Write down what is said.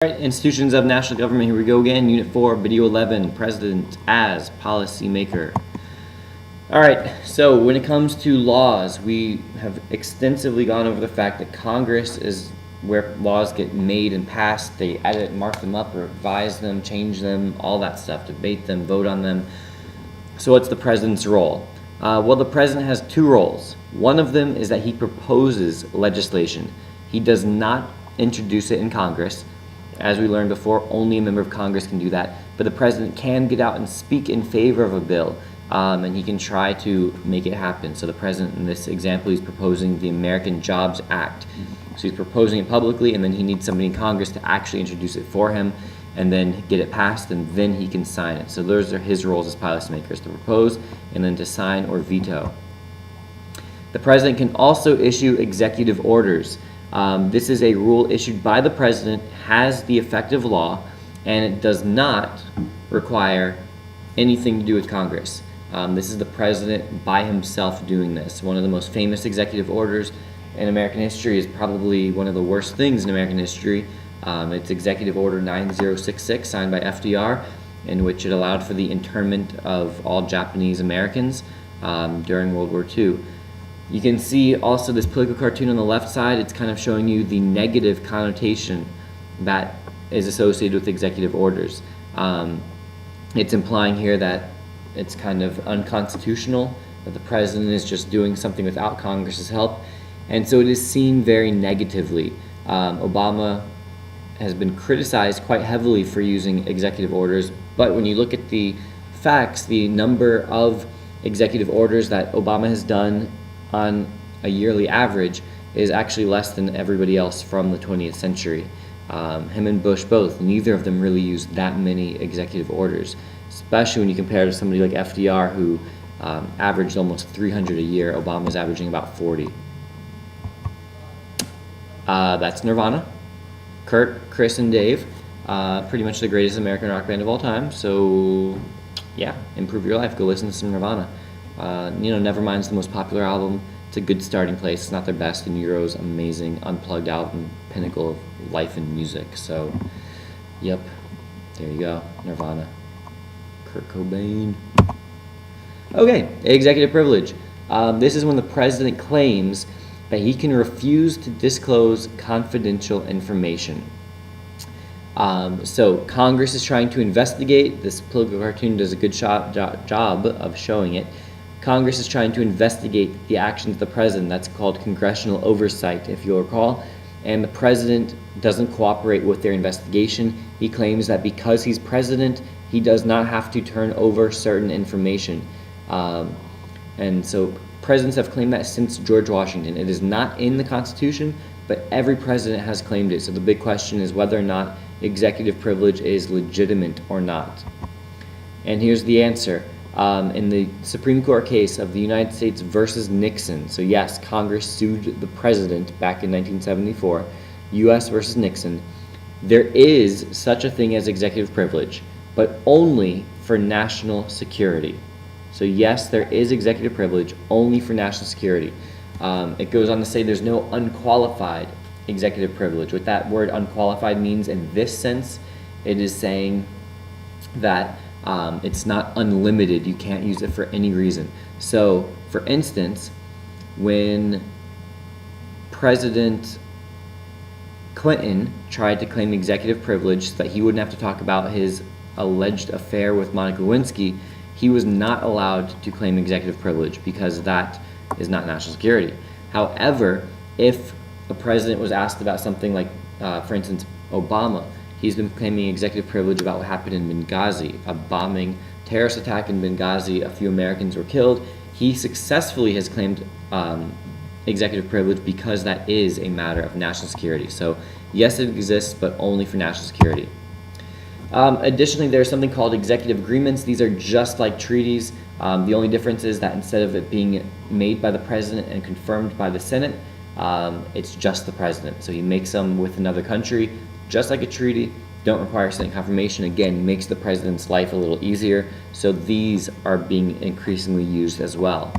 All right, institutions of national government, here we go again. Unit 4, Video 11, President as Policymaker. All right, so when it comes to laws, we have extensively gone over the fact that Congress is where laws get made and passed. They edit, mark them up, revise them, change them, all that stuff, debate them, vote on them. So what's the president's role? Well, the president has two roles. One of them is that he proposes legislation. He does not introduce it in Congress. As we learned before, only a member of Congress can do that, but the president can get out and speak in favor of a bill, and he can try to make it happen. So the president, in this example, he's proposing the American Jobs Act. So he's proposing it publicly, and then he needs somebody in Congress to actually introduce it for him, and then get it passed, and then he can sign it. So those are his roles as policymakers, to propose, and then to sign or veto. The president can also issue executive orders. This is a rule issued by the president, has the effect of law, and it does not require anything to do with Congress. This is the president by himself doing this. One of the most famous executive orders in American history is probably one of the worst things in American history. It's Executive Order 9066, signed by FDR, in which it allowed for the internment of all Japanese Americans during World War II. You can see also this political cartoon on the left side. It's kind of showing you the negative connotation that is associated with executive orders. It's implying here that it's kind of unconstitutional, that the president is just doing something without Congress's help, and so it is seen very negatively. Obama has been criticized quite heavily for using executive orders, but when you look at the facts, the number of executive orders that Obama has done on a yearly average is actually less than everybody else from the 20th century. Him and Bush both, neither of them really used that many executive orders, especially when you compare to somebody like FDR, who averaged almost 300 a year. Obama's averaging about 40. That's Nirvana. Kurt, Chris, and Dave, pretty much the greatest American rock band of all time. So yeah, improve your life, go listen to some Nirvana. Nevermind's the most popular album. It's a good starting place. It's not their best, and Euro's amazing, unplugged album, pinnacle of life and music. So, yep, there you go, Nirvana. Kurt Cobain. Okay, executive privilege. This is when the president claims that he can refuse to disclose confidential information. So Congress is trying to investigate. This political cartoon does a good job of showing it. Congress is trying to investigate the actions of the president. That's called congressional oversight, if you'll recall. And the president doesn't cooperate with their investigation. He claims that because he's president, he does not have to turn over certain information. And so presidents have claimed that since George Washington. It is not in the Constitution, but every president has claimed it. So the big question is whether or not executive privilege is legitimate or not. And here's the answer. In the Supreme Court case of the United States versus Nixon, so yes, Congress sued the president back in 1974, U.S. versus Nixon, there is such a thing as executive privilege, but only for national security. So yes, there is executive privilege only for national security. It goes on to say there's no unqualified executive privilege. What that word unqualified means in this sense, it is saying that it's not unlimited. You can't use it for any reason. So, for instance, when President Clinton tried to claim executive privilege so that he wouldn't have to talk about his alleged affair with Monica Lewinsky, he was not allowed to claim executive privilege because that is not national security. However, if a president was asked about something like, for instance, Obama, he's been claiming executive privilege about what happened in Benghazi, a bombing, terrorist attack in Benghazi. A few Americans were killed. He successfully has claimed executive privilege because that is a matter of national security. So yes, it exists, but only for national security. Additionally, there's something called executive agreements. These are just like treaties. The only difference is that instead of it being made by the president and confirmed by the Senate, it's just the president. So he makes them with another country, just like a treaty, don't require Senate confirmation. Again, makes the president's life a little easier. So these are being increasingly used as well.